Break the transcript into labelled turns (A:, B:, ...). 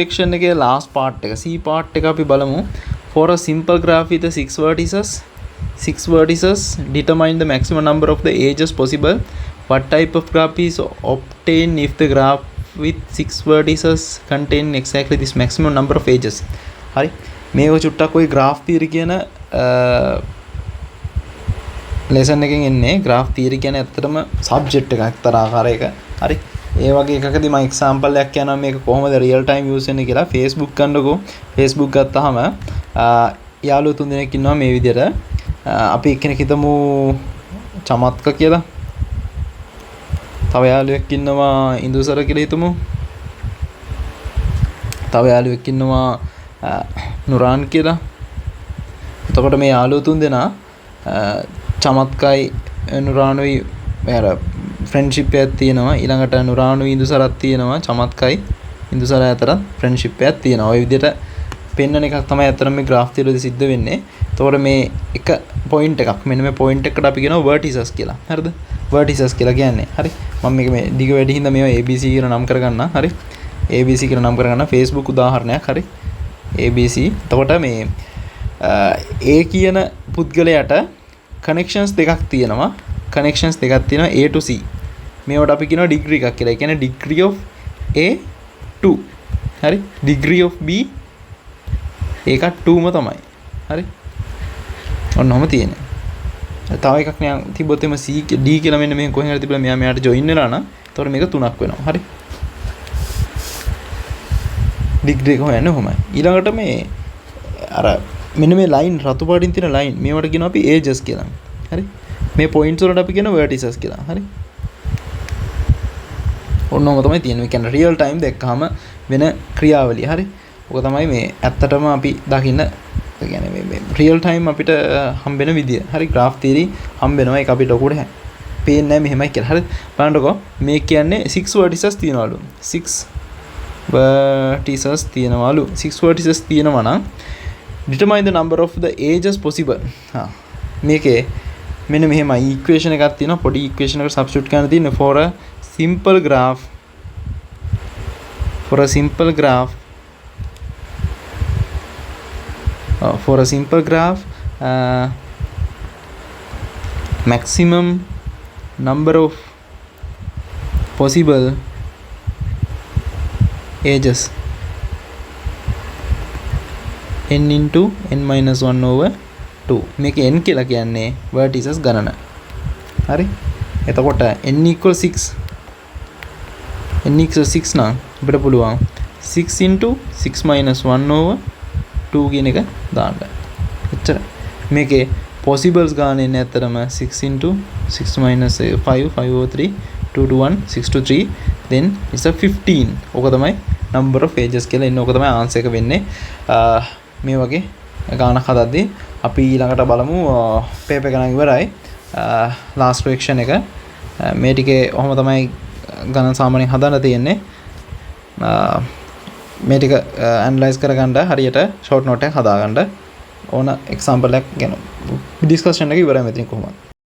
A: section එකේ last part එක C part එක අපි බලමු. For a simple graph with 6 vertices determine the maximum number of the edges possible. What type of graph is obtained if the graph with 6 vertices contain exactly this maximum number of edges? හරි මේක චුට්ටක් ඔය graph theory කියන lesson එකෙන් එන්නේ. graph theory කියන්නේ ඇත්තටම subject එකක් එක්තරා ආකාරයක. හරි ඒ වගේ එකකදී මම example එකක් කියනවා මේක කොහොමද real time use වෙන්නේ කියලා. Facebook ගන්නකො. Facebook ගත්තාම යාළුවෝ තුන් දෙනෙක් ඉන්නවා මේ විදිහට. අපි එක්කෙනෙක් හිතමු චමත්ක කියලා. තව යාළුවෙක් ඉන්නවා ඉන්දුසර කියලා හිතමු. තව යාළුවෙක් ඉන්නවා නුරාන් කියලා. එතකොට මේ යාළුවෝ තුන් දෙනා චමත්කයි නුරානුයි අර ෆ්‍රෙන්ඩ්ෂිප් එකක් තියෙනවා. ඊළඟට නුරානුයි ඉන්දුසරක් තියෙනවා. චමත්කයි ඉන්දුසර අතර ෆ්‍රෙන්ඩ්ෂිප් එකක් තියෙනවා. ඔය විදිහට පෙන්වන එකක් තමයි අතන මේ graph theory වලදී සිද්ධ වෙන්නේ. එතකොට මේ එක point එකක් මෙන්න මේ point එකට අපි කියනවා vertices කියලා. හරිද? vertices කියලා කියන්නේ. හරි. මම මේක මේ දිග වැඩි හින්දා මේවා ABC කියලා නම් කරගන්න. හරි. ABC කියලා නම් කරගන්න Facebook උදාහරණයක්. හරි. ABC. එතකොට මේ A කියන පුද්ගලයාට connections දෙකක් තියෙනවා. connections දෙකක් තියෙනවා A to C. මේවට අපි කියනවා degree එකක් කියලා. ඒ කියන්නේ degree of A 2. හරි. degree of B ඒක 2ම තමයි. හරි. ඔන්නෝම තියෙන්නේ. තව එකක් නෑ තිබ්බොත් එම C D කියලා මෙන්න මේ කොහෙන් හරි තිබ්බලා මෙයා මෙයාට join වෙලා නම් එතකොට මේක 3ක් වෙනවා. හරි. degree එක හොයන්නේ කොහොමයි. ඊළඟට මේ අර මෙන්න මේ line රතු පාටින් තියෙන line මේවට කියනවා අපි edges කියලා. හරි. මේ points වලට අපි කියනවා vertices කියලා. හරි. ඔන්නෝම තමයි තියෙන්නේ. ඒ කියන්නේ real time දැක්කහම වෙන ක්‍රියාවලිය. හරි. ඔක තමයි මේ ඇත්තටම අපි දකින්න කියන්නේ මේ real time අපිට හම්බෙන විදිය. හරි graph theory හම්බෙනවා ඒක අපිට ඔකුඩ පේන්නේ නැහැ මෙහෙමයි කියලා. හරි. බලන්නකෝ මේ කියන්නේ 6 vertices තියනවලු. 6 vertices තියනවලු. 6 vertices තියනවා නම් determine the number of the edges possible. මේකේ මෙන්න මෙහෙමයි equation එකක් තියෙනවා. පොඩි equation එකකට substitute කරන්න තියෙන්නේ for a simple graph maximum number of possible edges n into n minus 1 over 2. මේක n කියලා කියන්නේ vertices ගණන. හරි. එතකොට n equal 6 නම් අපිට පුළුවන් 6 into 6 minus 1 over 2 කියන එක දාන්න. එච්චර. මේකේ possibles ගාන එන්නේ ඇත්තටම 6 into 6 minus 5 over 3 2 to 1 6 to 3 then it's a 15. ඕක තමයි number of edges කියලා එන්නේ. ඕක තමයි answer එක වෙන්නේ. මේ වගේ ගානක් හදද්දී අපි ඊළඟට බලමු paper එක නම් ඉවරයි. last question එක මේ ටිකේ ඔහොම තමයි ගණන් සාමාන්‍යයෙන් හදන්න තියෙන්නේ. මේ ටික ඇනලයිස් කරගන්න හරියට ෂෝට් නෝට් එකක් හදාගන්න ඕන. එක්සැම්පල් එකක් ගැන ඩිස්කෂන් එක ඉවරයි මෙතනින් කොහොමද